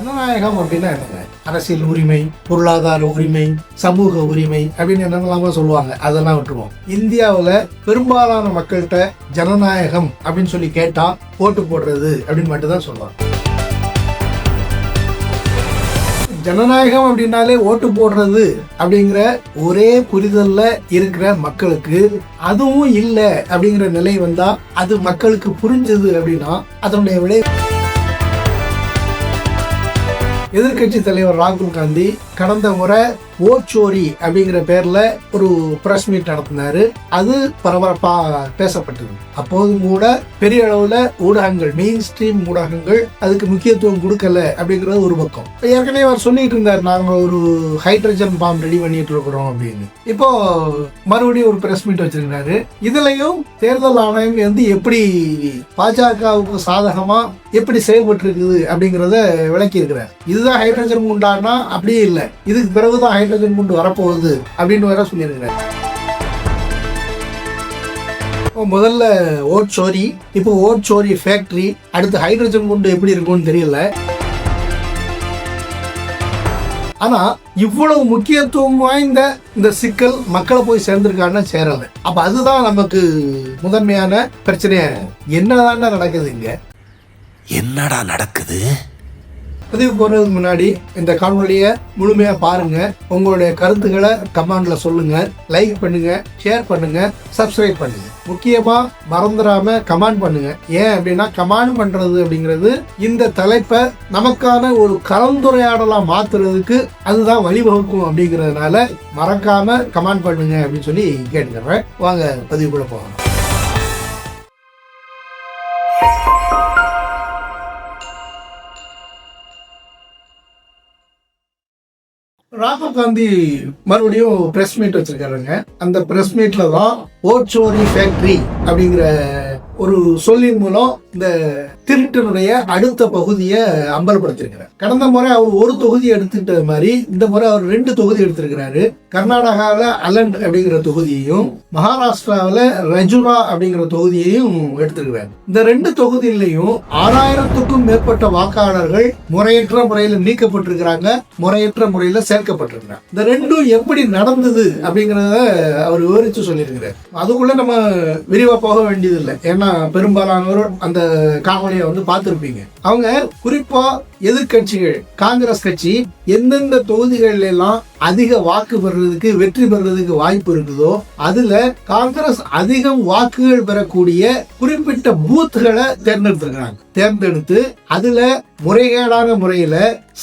ஜனநாயகம் அப்படின்னா என்னங்க? அரசியல் உரிமை, பொருளாதார உரிமை, சமூக உரிமை அப்படின்னு என்னென்னலாமா சொல்லுவாங்க. அதெல்லாம் விட்டுருவோம். இந்தியாவில் பெரும்பாலான மக்கள்கிட்ட ஜனநாயகம் அப்படின்னு சொல்லி கேட்டா ஓட்டு போடுறது அப்படின்னு மட்டும்தான் சொல்லுவாங்க. ஜனநாயகம் அப்படின்னாலே ஓட்டு போடுறது அப்படிங்கிற ஒரே புரிதல்ல இருக்கிற மக்களுக்கு அதுவும் இல்லை அப்படிங்கிற நிலை வந்தா அது மக்களுக்கு புரிஞ்சது அப்படின்னா அதனுடைய விளை எதிர்கட்சி தலைவர் ராகுல் காந்தி கடந்த முறை ஓச்சோரி அப்படிங்கிற பேர்ல ஒரு பிரஸ் மீட் நடத்தினாரு. அது பரபரப்பா பேசப்பட்டது. அப்போதும் கூட பெரிய அளவுல ஊடகங்கள், மெயின் ஸ்ட்ரீம் ஊடகங்கள் அதுக்கு முக்கியத்துவம் கொடுக்கல அப்படிங்கிறது ஒரு பக்கம். ஏற்கனவே அவர் சொல்லிட்டு இருந்தார், நாங்க ஒரு ஹைட்ரஜன் பாம் ரெடி பண்ணிட்டு இருக்கிறோம் அப்படின்னு. இப்போ மறுபடியும் ஒரு பிரஸ் மீட் வச்சிருக்காரு. இதுலயும் தேர்தல் ஆணையம் வந்து எப்படி பாஜகவுக்கு சாதகமா எப்படி செயல்பட்டு இருக்குது அப்படிங்கிறத விளக்கி இருக்கிறார். இதுதான் ஹைட்ரஜன் குண்டானா அப்படியே இல்லை, இதுக்கு பிறகுதான் ஹைட்ரஜன் குண்டு வரப்போகுது அப்படின்னு வேற சொல்லியிருக்கிறார். முதல்ல ஓட்சோரி, இப்போ ஓட்சோரி ஃபேக்டரி, அடுத்து ஹைட்ரஜன் குண்டு எப்படி இருக்கும்னு தெரியல. ஆனா இவ்வளவு முக்கியத்துவம் வாய்ந்த இந்த சிக்கல் மக்களை போய் சேர்ந்திருக்கான்னு சேரல. அப்ப அதுதான் நமக்கு முதன்மையான பிரச்சனையா. என்னதான் நடக்குது இங்க? என்னடா நடக்குது? பதிவு போறதுக்கு முன்னாடி இந்த காணொலியை முழுமையா பாருங்க. உங்களுடைய கருத்துக்களை கமெண்ட்ல சொல்லுங்க, லைக் பண்ணுங்க, ஷேர் பண்ணுங்க, சப்ஸ்கிரைப் பண்ணுங்க. முக்கியமா மறந்துடாம கமெண்ட் பண்ணுங்க. ஏன் அப்படின்னா கமெண்ட் பண்றது அப்படிங்கிறது இந்த தலைப்பை நமக்கான ஒரு கலந்துரையாடலா மாத்துறதுக்கு அதுதான் வழிவகுக்கும். அப்படிங்கிறதுனால மறக்காம கமெண்ட் பண்ணுங்க அப்படின்னு சொல்லி கேட்டுக்கிறேன். வாங்க பதிவுக்குள்ள போகலாம். ராகுல் காந்தி மறுபடியும் பிரஸ் மீட் வச்சிருக்காருங்க. அந்த பிரஸ் மீட்ல தான் ஓட்சோரி ஃபேக்டரி அப்படிங்கிற ஒரு சொல்லின் மூலம் இந்த திருட்டினுடைய அடுத்த பகுதியை அம்பலப்படுத்திருக்கிறார். கடந்த முறை அவர் ஒரு தொகுதி எடுத்துட்ட மாதிரி இந்த முறை அவர் 2 தொகுதி எடுத்திருக்கிறாரு. கர்நாடகாவில் அலண்ட் அப்படிங்கிற தொகுதியையும் மகாராஷ்டிராவில் ரஜுரா அப்படிங்கிற தொகுதியையும் எடுத்திருக்கிறார். இந்த 2 தொகுதியிலையும் 6000க்கும் மேற்பட்ட வாக்காளர்கள் முறையற்ற முறையில் நீக்கப்பட்டிருக்கிறாங்க, முறையற்ற முறையில் சேர்க்கப்பட்டிருக்கிறாங்க. இந்த 2ம் எப்படி நடந்தது அப்படிங்கிறத அவர் விவரிச்சு சொல்லியிருக்கிறார். அதுக்குள்ள நம்ம விரிவா போக வேண்டியதில்லை, ஏன்னா பெரும்பாலானவர் அந்த காணொலியை வந்து பார்த்திருப்பீங்க. அவங்க குறிப்பா எதிர்கட்சிகள், காங்கிரஸ் கட்சி எந்தெந்த தொகுதிகள் எல்லாம் அதிக வாக்கு பெறுறதுக்கு, வெற்றி பெறுறதுக்கு வாய்ப்பு இருக்குதோ அதுல காங்கிரஸ் அதிகம் வாக்குகள் பெறக்கூடிய குறிப்பிட்ட பூத்துகளை தேர்ந்தெடுத்து அதுல முறைகேடான முறையில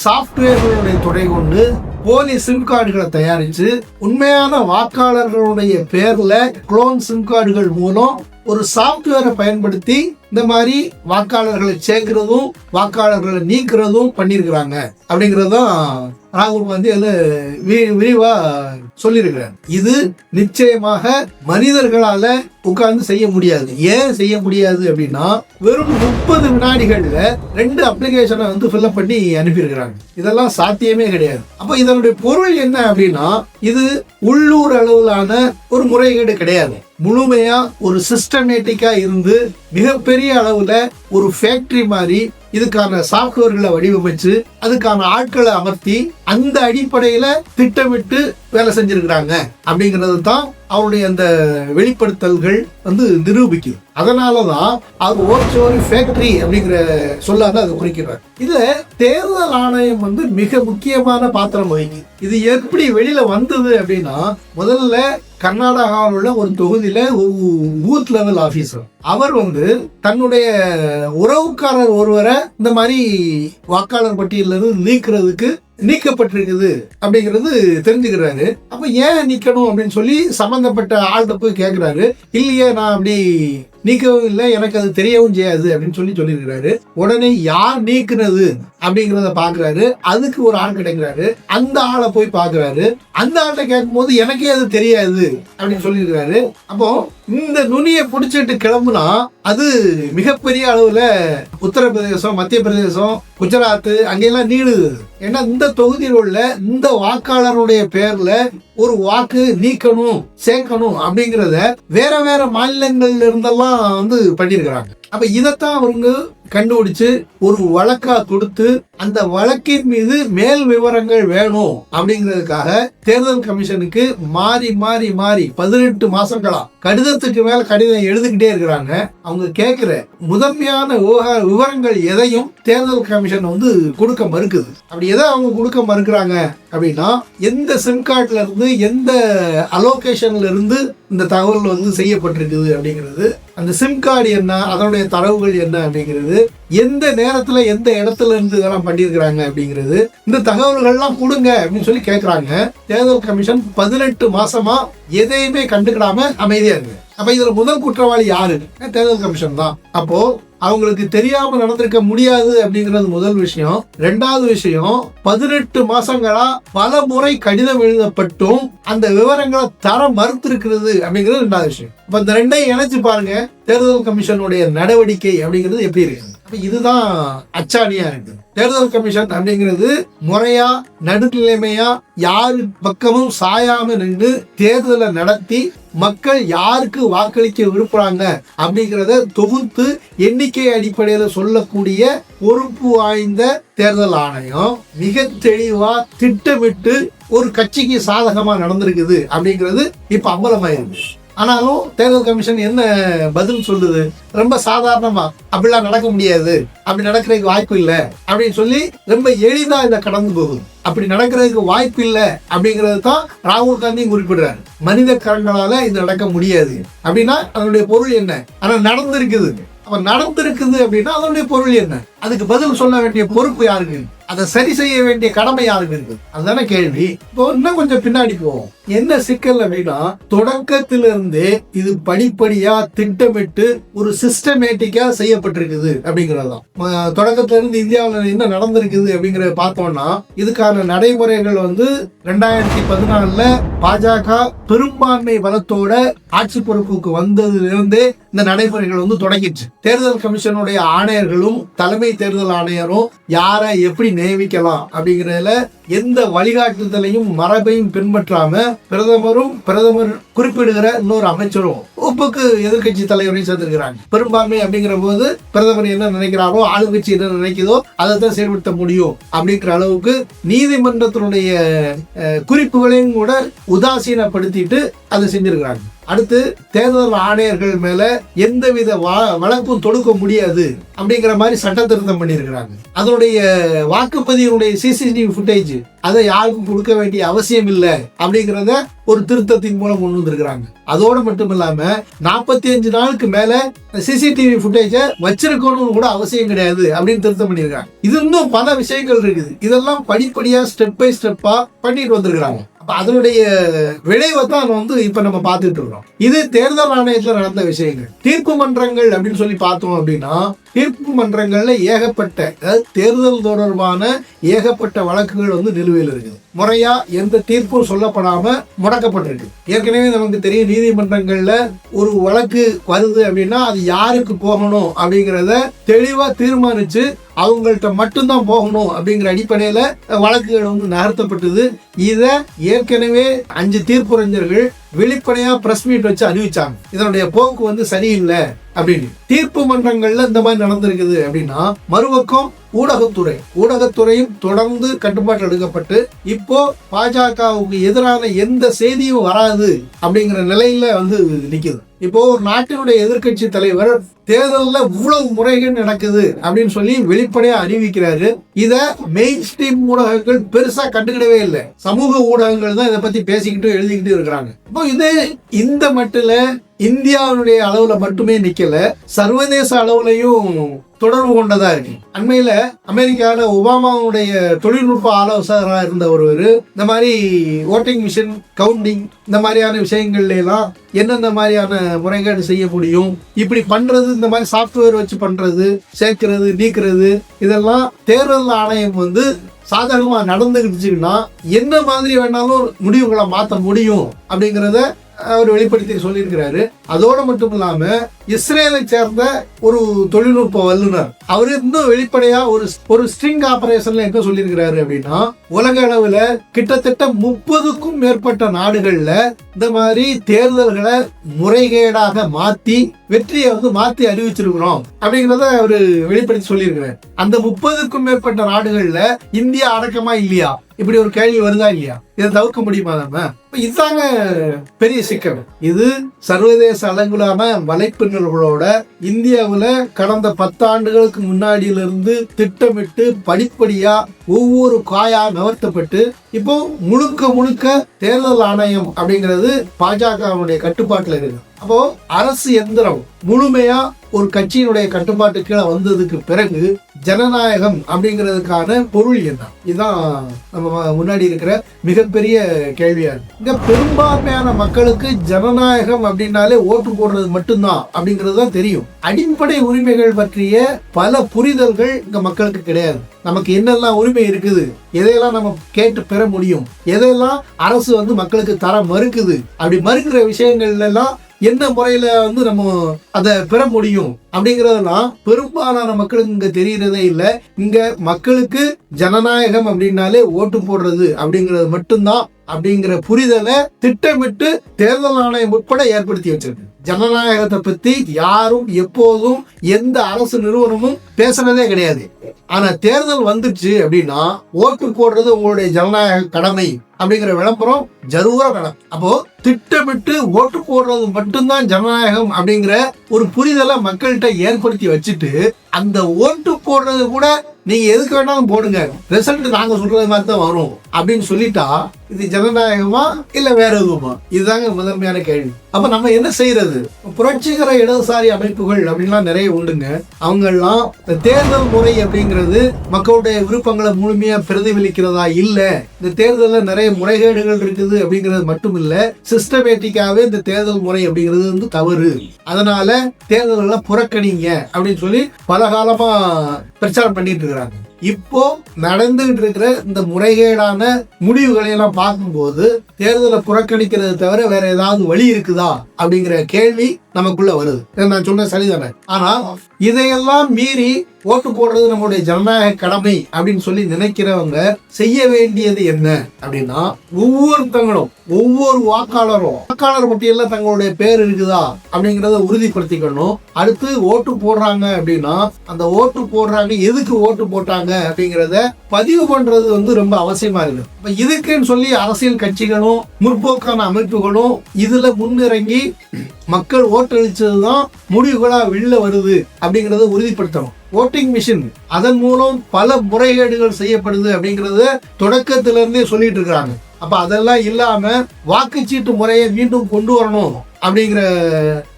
சாப்ட்வேர்களுடைய துணை கொண்டு போலி சிம் கார்டுகளை தயாரிச்சு உண்மையான வாக்காளர்களுடைய பேர்ல குளோன் சிம் கார்டுகள் மூலம் ஒரு சாப்ட்வேரை பயன்படுத்தி இந்த மாதிரி வாக்காளர்களை சேர்க்கிறதும் வாக்காளர்களை நீக்கிறதும் பண்ணியிருக்கிறாங்க அப்படிங்கறதுதான் ராகுல் காந்தி அதுல விரிவா சொல்லியிருக்கிறார். இது நிச்சயமாக மனிதர்களால உட்கார்ந்து செய்ய முடியாது. ஏன் செய்ய முடியாது அப்படின்னா வெறும் 30 வினாடிகள்ல 2 அப்ளிகேஷனை வந்து ஃபில்அப் பண்ணி அனுப்பியிருக்கிறாங்க. இதெல்லாம் சாத்தியமே கிடையாது. அப்ப இதனுடைய பொருள் என்ன அப்படின்னா இது உள்ளூர் அளவிலான ஒரு முறைகேடு கிடையாது. முழுமையா ஒரு சிஸ்டமேட்டிக்கா இருந்து மிகப்பெரிய அளவுல ஒரு ஃபேக்டரி மாதிரி இதுக்கான சாப்ட்வேர்களை வடிவமைச்சு அதுக்கான ஆட்களை அமர்த்தி அந்த அடிப்படையில திட்டமிட்டு வேலை செஞ்சிருக்கிறாங்க அப்படிங்கிறது தான் அவருடைய அந்த வெளிப்படுத்தல்கள் வந்து நிரூபிக்குது. அதனாலதான் அவர் ஓட்சோரி ஃபேக்டரி அப்படிங்கிற சொல்லாத அதை குறிக்கிறார். இதுல தேர்தல் ஆணையம் வந்து மிக முக்கியமான பாத்திரம் வகிக்குது. இது எப்படி வெளியில வந்தது அப்படின்னா முதல்ல கர்நாடகாவில் உள்ள ஒரு தொகுதியில ஒரு பூத் லெவல் ஆபீசர் அவர் வந்து தன்னுடைய உறவுக்காரர் ஒருவரை இந்த மாதிரி வாக்காளர் பட்டியலிருந்து நீக்கப்பட்டிருக்குது அப்படிங்கிறது தெரிஞ்சுக்கிறாரு. அப்ப ஏன் நீக்கணும் அப்படின்னு சொல்லி சம்பந்தப்பட்ட ஆள்கிட்ட போய் கேட்கிறாரு. இல்லையே, நான் அப்படி நீக்கவும் இல்லை, எனக்கு அது தெரியவும் செய்யாது அப்படின்னு சொல்லியிருக்கிறாரு. உடனே யார் நீக்குறது அப்படிங்கிறத பாக்குறாரு. அதுக்கு ஒரு ஆள் கிடைக்கிறாரு. அந்த ஆளை போய் பாக்குறாரு. அந்த ஆள்கிட்ட கேட்கும் போது எனக்கே அது தெரியாது அப்படின்னு சொல்லியிருக்கிறாரு. அப்போ இந்த நுனியை பிடிச்சிட்டு கிளம்புனா அது மிகப்பெரிய அளவுல உத்தரப்பிரதேசம், மத்திய பிரதேசம், குஜராத் அங்கெல்லாம் நீளுது. ஏன்னா இந்த தொகுதியில் உள்ள இந்த வாக்காளருடைய பேர்ல ஒரு வாக்கு நீக்கணும், சேர்க்கணும் அப்படிங்கிறத வேற வேற மாநிலங்கள்ல இருந்தெல்லாம் வந்து பண்ணியிருக்கிறாங்க. அப்ப இதைத்தான் அவங்க கண்டுபிடிச்சு ஒரு வழக்கா கொடுத்து அந்த வழக்கின் மீது மேல் விவரங்கள் வேணும் அப்படிங்கிறதுக்காக தேர்தல் கமிஷனுக்கு மாறி மாறி மாறி 18 மாசங்களா கடிதத்துக்கு மேல கடிதம் எழுதிக்கிட்டே இருக்கிறாங்க. அவங்க கேட்கிற முதன்மையான விவரங்கள் எதையும் தேர்தல் கமிஷன் கொடுக்க மறுக்குது. அப்படி எதை அவங்க கொடுக்க மறுக்கிறாங்க அப்படின்னா, எந்த சிம் கார்டுல இருந்து எந்த அலோகேஷன்ல இருந்து இந்த தகவல் செய்யப்பட்டிருக்குது அப்படிங்கிறது, அந்த சிம் கார்டு என்ன, அதனுடைய தரவுகள் என்ன அப்படிங்கிறது, எந்த நேரத்துல எந்த இடத்துல இருந்து இதெல்லாம் பண்ணியிருக்கிறாங்க அப்படிங்கிறது, இந்த தகவல்கள்லாம் கொடுங்க அப்படின்னு சொல்லி கேட்கறாங்க. தேர்தல் கமிஷன் 18 மாசமா எதையுமே கண்டுக்கிடாம அமைதியா இருக்கு. அப்ப இதுல முதல் குற்றவாளி யாரு? தேர்தல் கமிஷன் தான். அப்போ அவங்களுக்கு தெரியாம நடந்திருக்க முடியாது அப்படிங்கிறது முதல் விஷயம். ரெண்டாவது விஷயம், 18 மாசங்களா பல முறை கடிதம் எழுதப்பட்டும் அந்த விவரங்களை தர மறுத்திருக்கிறது அப்படிங்கிறது ரெண்டாவது விஷயம். இப்ப இந்த ரெண்டையும் இணைச்சு பாருங்க, தேர்தல் கமிஷனுடைய நடவடிக்கை அப்படிங்கிறது எப்படி இருக்கு. இதுதான் அச்சாணியா இருக்கு. தேர்தல் கமிஷன் அப்படிங்கிறது முறையா நடுநிலைமையா யாரு பக்கமும் சாயாம நின்று தேர்தலை நடத்தி மக்கள் யாருக்கு வாக்களிக்க விரும்புறாங்க அப்படிங்கிறத தொகுத்து எண்ணிக்கை அடிப்படையில சொல்லக்கூடிய பொறுப்பு வாய்ந்த தேர்தல் ஆணையம் மிக தெளிவா திட்டமிட்டு ஒரு கட்சிக்கு சாதகமா நடந்திருக்குது அப்படிங்கிறது இப்ப அம்பலமாயிருக்கு. ஆனாலும் தேர்தல் கமிஷன் என்ன பதில் சொல்லுது? ரொம்ப சாதாரணமா அப்படிலாம் நடக்க முடியாது, அப்படி நடக்கிறதுக்கு வாய்ப்பு இல்லை அப்படின்னு சொல்லி ரொம்ப எளிதா இதை கடந்து போகுது. அப்படி நடக்கிறதுக்கு வாய்ப்பு இல்லை அப்படிங்கிறது தான் ராகுல் காந்தி குறிப்பிடுறாரு. மனித கரங்களால இது நடக்க முடியாது அப்படின்னா அதனுடைய பொருள் என்ன? ஆனா நடந்திருக்குது. அவன் நடந்திருக்குது அப்படின்னா அதனுடைய பொருள் என்ன? அதுக்கு பதில் சொல்ல வேண்டிய பொறுப்பு யாருக்கு? அதை சரி செய்ய வேண்டிய கடமை யாருக்கு இருக்கு? அதுதானே கேள்வி. இப்போ இன்னும் கொஞ்சம் பின்னாடி போவோம். என்ன சிக்கல் அப்படின்னா, தொடக்கத்திலிருந்தே இது படிப்படியா திட்டமிட்டு ஒரு சிஸ்டமேட்டிக்கா செய்யப்பட்டிருக்குது அப்படிங்கறதுதான். தொடக்கத்துல இருந்து இந்தியாவில் என்ன நடந்திருக்குது அப்படிங்கறத பார்த்தோம்னா, இதுக்கான நடைமுறைகள் 2014 பாஜக பெரும்பான்மை பலத்தோட ஆட்சி பொறுப்புக்கு வந்ததுல இருந்தே இந்த நடைமுறைகள் தொடங்கிடுச்சு. தேர்தல் கமிஷனுடைய ஆணையர்களும் தலைமை தேர்தல் ஆணையரும் யாரை எப்படி நியமிக்கலாம் அப்படிங்கறதுல எந்த வழிகாட்டுதலையும் மரபையும் பின்பற்றாம பிரதமர் குறிப்பிடுகிற இன்னொரு அமைச்சரும் ஒப்புக்கு எதிர்கட்சி தலைவரையும் சேர்த்திருக்கிறாங்க. பெரும்பான்மை அப்படிங்கிற போது பிரதமர் என்ன நினைக்கிறாரோ, ஆளுங்கட்சி என்ன நினைக்குதோ அதை தான் செயல்படுத்த முடியும் அப்படிங்கிற அளவுக்கு நீதிமன்றத்தினுடைய குறிப்புகளையும் கூட உதாசீனப்படுத்திட்டு அதை செஞ்சிருக்கிறாங்க. அடுத்து தேர்தல் ஆணையர்கள் மேல எந்தவித வழக்கும் தொடுக்க முடியாது அப்படிங்கிற மாதிரி சட்ட திருத்தம் பண்ணியிருக்கிறாங்க. அதனுடைய வாக்குப்பதிவுடைய சிசிடிவி ஃபுட்டேஜ் அதை யாருக்கும் கொடுக்க வேண்டிய அவசியம் இல்லை அப்படிங்கிறத ஒரு திருத்தத்தின் மூலம் கொண்டு வந்திருக்கிறாங்க. அதோட மட்டும் இல்லாம 45 நாளுக்கு மேல சிசிடிவி ஃபுட்டேஜ வச்சிருக்கணும்னு கூட அவசியம் கிடையாது அப்படின்னு திருத்தம் பண்ணியிருக்காங்க. இது இன்னும் பல விஷயங்கள் இருக்குது. இதெல்லாம் படிப்படியா ஸ்டெப் பை ஸ்டெப்பா பண்ணிட்டு வந்திருக்கிறாங்க. அதனுடைய விளைவை தான் இப்ப நம்ம பார்த்துட்டு இருக்கோம். இது தேர்தல் ஆணையத்தில் நடந்த விஷயங்கள். தீர்ப்பு மன்றங்கள் அப்படின்னு சொல்லி பார்த்தோம் அப்படின்னா, தீர்ப்பு மன்றங்கள்ல ஏகப்பட்ட, அதாவது தேர்தல் தொடர்பான ஏகப்பட்ட வழக்குகள் நிலுவையில் இருக்குது. முறையா எந்த தீர்ப்பும் சொல்லப்படாம முடக்கப்பட்டிருக்கு. ஏற்கனவே நமக்கு தெரியும், நீதிமன்றங்கள்ல ஒரு வழக்கு வருது அப்படின்னா அது யாருக்கு போகணும் அப்படிங்கிறத தெளிவா தீர்மானிச்சு அவங்கள்ட்ட மட்டும்தான் போகணும் அப்படிங்கிற அடிப்படையில வழக்குகள் நகர்த்தப்பட்டது. இத ஏற்கனவே 5 தீர்ப்புரைஞர்கள் வெளிப்படையா பிரஸ் மீட் வச்சு அறிவிச்சாங்க. இதனுடைய போக்கு சரியில்லை அப்படின்னு. தீர்ப்பு மன்றங்கள்ல இந்த மாதிரி நடந்திருக்குது அப்படின்னா, மறுபக்கம் ஊடகத்துறையும் தொடர்ந்து கட்டுப்பாட்டு எடுக்கப்பட்டு இப்போ பாஜகவுக்கு எதிரான எந்த செய்தியும் வராது அப்படிங்கிற நிலையில நிக்குது. இப்போ ஒரு நாட்டினுடைய எதிர்கட்சி தலைவர் தேர்தலில் இவ்வளவு முறைகள் நடக்குது அப்படின்னு சொல்லி வெளிப்படையா அறிவிக்கிறாரு. இத மெயின் ஸ்ட்ரீம் ஊடகங்கள் பெருசா கண்டுக்கிடவே இல்லை. சமூக ஊடகங்கள் தான் இதை பத்தி பேசிக்கிட்டு எழுதிக்கிட்டு இருக்கிறாங்க. இப்போ இது இந்த மட்டும் இந்தியாவுடைய அளவுல மட்டுமே நிக்கல, சர்வதேச அளவுலையும் தொடர்பு கொண்டதா இருக்கு. அண்மையில அமெரிக்கால ஒபாமாவுடைய தொழில்நுட்ப ஆலோசகராக இருந்த ஒருவர் இந்த மாதிரி ஓட்டிங் மிஷின் கவுண்டிங் இந்த மாதிரியான விஷயங்கள்ல எல்லாம் என்னென்ன மாதிரியான முறைகேடு செய்ய முடியும், இப்படி பண்றது, இந்த மாதிரி சாப்ட்வேர் வச்சு பண்றது, சேர்க்கிறது, நீக்கிறது, இதெல்லாம் தேர்தல் ஆணையம் சாதகமா நடந்துக்கிடுச்சுன்னா என்ன மாதிரி வேணாலும் முடிவுகளை மாற்ற முடியும் அப்படிங்கிறத அவர் வெளிப்படுத்தி சொல்லியிருக்கிறாரு. அதோட மட்டும் இல்லாம இஸ்ரேலை சேர்ந்த ஒரு தொழில்நுட்ப வல்லுநர் அவரு இன்னும் வெளிப்படையா ஒரு ஸ்ட்ரிங் ஆபரேஷன்ல என்ன சொல்லியிருக்கிறாரு அப்படின்னா, உலக அளவுல கிட்டத்தட்ட 30க்கும் மேற்பட்ட நாடுகள்ல இந்த மாதிரி தேர்தல்களை முறைகேடாக மாத்தி வெற்றியை வந்து மாத்தி அறிவிச்சிருக்கிறோம் அப்படிங்கிறத அவரு வெளிப்படுத்தி சொல்லியிருக்கிறார். அந்த 30க்கும் மேற்பட்ட நாடுகள்ல இந்தியா அடக்கமா இல்லையா? இப்படி ஒரு கேள்வி வருதா இல்லையா? இதை தவிர்க்க முடியுமா நம்ம? இதுதாங்க பெரிய சிக்கல். இது சர்வதேச அளவிலான வலைப்பின்னல்களோட இந்தியாவுல கடந்த 10 ஆண்டுகளுக்கு முன்னாடியிலிருந்து திட்டமிட்டு படிப்படியா ஒவ்வொரு காயா நகர்த்தப்பட்டு இப்போ முழுக்க தேர்தல் ஆணையம் அப்படிங்கிறது பாஜகவுடைய கட்டுப்பாட்டுல இருக்கு. அப்போ அரசு எந்திரம் முழுமையா ஒரு கட்சியினுடைய கட்டுப்பாட்டு கீழே வந்ததுக்கு பிறகு ஜனநாயகம் அப்படிங்கிறதுக்கான பொருள் என்ன? இதுதான் நம்ம முன்னாடி இருக்கிற மிகப்பெரிய கேள்வியா இருக்கு. இங்க பெரும்பான்மையான மக்களுக்கு ஜனநாயகம் அப்படின்னாலே ஓட்டு போடுறது மட்டும்தான் அப்படிங்கிறது தான் தெரியும். அடிப்படை உரிமைகள் பற்றிய பல புரிதல்கள் இங்க மக்களுக்கு கிடையாது. நமக்கு என்னெல்லாம் உரிமை இருக்குது, எதையெல்லாம் நம்ம கேட்டு பெற முடியும், எதையெல்லாம் அரசு வந்து மக்களுக்கு தர மறுக்குது, அப்படி மறுக்கிற விஷயங்கள்ல எல்லாம் என்ன முறையில வந்து நம்ம அதை பெற முடியும் அப்படிங்கறதெல்லாம் பெரும்பாலான மக்களுக்கு இங்க தெரியறதே இல்லை. இங்க மக்களுக்கு ஜனநாயகம் அப்படின்னாலே ஓட்டு போடுறது அப்படிங்கிறது மட்டும்தான் அப்படிங்கிற புரிதலை திட்டமிட்டு தேர்தல் ஆணையம் உட்பட ஏற்படுத்தி வச்சிருக்கு. ஜனநாயகத்தை பத்தி யாரும் எப்போதும் எந்த அரசு நிறுவனமும் பேசுனதே கிடையாது. ஆனா தேர்தல் வந்துச்சு அப்படின்னா ஓட்டு போடுறது உங்களுடைய ஜனநாயக கடமை அப்படிங்கிற விளம்பரம் ஜரூரா வேணும். அப்போ திட்டமிட்டு ஓட்டு போடுறது மட்டும்தான் ஜனநாயகம் அப்படிங்கிற ஒரு புரிதலை மக்கள்கிட்ட ஏற்படுத்தி வச்சுட்டு அந்த ஓட்டு போடுறது கூட நீங்க எதுக்கு வேணாலும் போடுங்க, ரிசல்ட் நாங்க சொல்றது மாதிரி தான் வரும் அப்படின்னு சொல்லிட்டா இது ஜனநாயகமா இல்ல வேற எதுவுமா? இதுதாங்க முதன்மையான கேள்வி. அப்ப நம்ம என்ன செய்யறது? புரட்சிகர இடதுசாரி அமைப்புகள் அப்படின்லாம் நிறைய உண்டுங்க. அவங்கெல்லாம் தேர்தல் முறை அப்படிங்கிறது மக்களுடைய விருப்பங்களை முழுமையா பிரதிபலிக்கிறதா இல்ல, இந்த தேர்தலில் நிறைய முறைகேடுகள் இருக்குது அப்படிங்கிறது மட்டும் இல்ல, சிஸ்டமேட்டிக்காவே இந்த தேர்தல் முறை அப்படிங்கிறது வந்து தவறு, அதனால தேர்தல்களை புறக்கணிங்க அப்படின்னு சொல்லி பல காலமா பிரச்சாரம் பண்ணிட்டு இருக்கிறாங்க. இப்போ நடந்துகிட்டு இருக்கிற இந்த முறைகேடான முடிவுகளை எல்லாம் பார்க்கும்போது தேர்தலை புறக்கணிக்கிறது தவிர வேற ஏதாவது வழி இருக்குதா அப்படிங்கிற கேள்வி நமக்குள்ள வருது. நான் சொன்ன சரிதானே? ஆனா இதையெல்லாம் மீறி ஓட்டு போடுறது நம்மளுடைய ஜனநாயக கடமை அப்படின்னு சொல்லி நினைக்கிறவங்க செய்ய வேண்டியது என்ன அப்படின்னா, ஒவ்வொருத்தங்களும் ஒவ்வொரு வாக்காளர் பட்டியல்ல தங்களுடைய பேர் இருக்குதா அப்படிங்கறத உறுதிப்படுத்திக்கணும். அடுத்து ஓட்டு போடுறாங்க அப்படின்னா அந்த ஓட்டு போடுறாங்க எதுக்கு ஓட்டு போட்டாங்க அப்படிங்கறத பதிவு பண்றது வந்து ரொம்ப அவசியமா இருக்கு. இப்ப இதுக்குன்னு சொல்லி அரசியல் கட்சிகளும் முற்போக்கான அமைப்புகளும் இதுல முன்னிறங்கி மக்கள் ஓட்டளிச்சதுதான் முடிவுகளா வெளில வருது அப்படிங்கறத உறுதிப்படுத்தணும். ஓட்டிங் மிஷின் அதன் மூலம் பல முறைகேடுகள் செய்யப்படுது அப்படிங்கறத தொடக்கத்திலிருந்தே சொல்லிட்டு இருக்கிறாங்க. அப்ப அதெல்லாம் இல்லாம வாக்குச்சீட்டு முறையை மீண்டும் கொண்டு வரணும் அப்படிங்கிற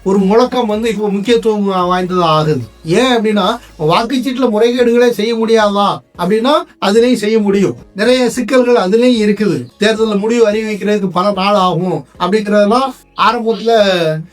ஒரு முழக்கம் வந்து இப்போ முக்கியத்துவம் வாய்ந்ததா ஆகுது. ஏன் அப்படின்னா வாக்குச்சீட்டுல முறைகேடுகளே செய்ய முடியாதா அப்படின்னா அதுலயும் செய்ய முடியும். நிறைய சிக்கல்கள் அதுலயும் இருக்குது. தேர்தலில் முடிவு அறிவிக்கிறதுக்கு பல நாள் ஆகும் அப்படிங்கறதெல்லாம் ஆரம்பத்துல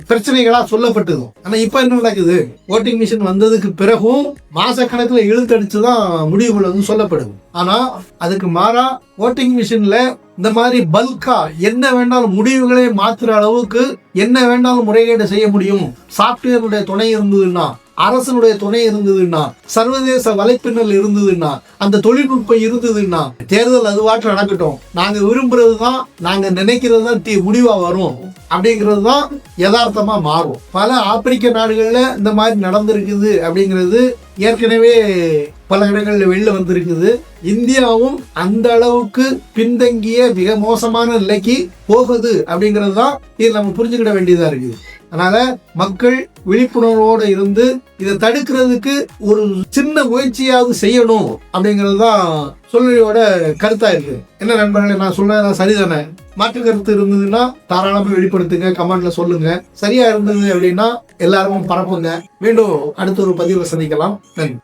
பிரச்சனைகளா சொல்லப்பட்டது. ஆனா இப்ப என்ன நடக்குது? ஓட்டிங் மிஷின் வந்ததுக்கு பிறகும் மாசக்கணக்கில் இழுத்தடிச்சுதான் முடிவுகள் வந்து சொல்லப்படுது. ஆனா அதுக்கு மாறா ஓட்டிங் மிஷின்ல இந்த மாதிரி பல்கா என்ன வேண்டாலும் முடிவுகளை மாத்துற அளவுக்கு என்ன வேண்டாலும் முறைகேடு செய்ய முடியும். சாப்ட்வேருடைய துணை இருந்ததுன்னா, அரசனுடைய துணை இருந்ததுன்னா, சர்வதேச வலைப்பின்னல் இருந்ததுன்னா, அந்த தொழில்நுட்பம் இருந்ததுன்னா தேர்தல் அதுவாற்று நடக்கட்டும், நாங்க விரும்புறதுதான் நாங்க நினைக்கிறது தான் முடிவா வரும் அப்படிங்கிறது தான் யதார்த்தமா மாறும். பல ஆப்பிரிக்க நாடுகள்ல இந்த மாதிரி நடந்திருக்குது அப்படிங்கிறது ஏற்கனவே பல இடங்கள்ல வெளில வந்திருக்குது. இந்தியாவும் அந்த அளவுக்கு பின்தங்கிய மிக மோசமான நிலைக்கு போகுது அப்படிங்கிறது தான் இது நம்ம புரிஞ்சுக்கிட வேண்டியதா இருக்குது. அதனால மக்கள் விழிப்புணர்வோடு இருந்து இதை தடுக்கிறதுக்கு ஒரு சின்ன முயற்சியாவது செய்யணும் அப்படிங்கிறது தான் சொல்லியோட கருத்தா இருக்கு. என்ன நண்பர்களே, நான் சொல்றேன் சரிதானே? மாற்று கருத்து இருந்ததுன்னா தாராளமா வெளிப்படுத்துங்க, கமெண்ட்ல சொல்லுங்க. சரியா இருந்தது அப்படின்னா எல்லாரும் பரப்புங்க. மீண்டும் அடுத்த ஒரு பதிவுல சந்திக்கலாம். நன்றி.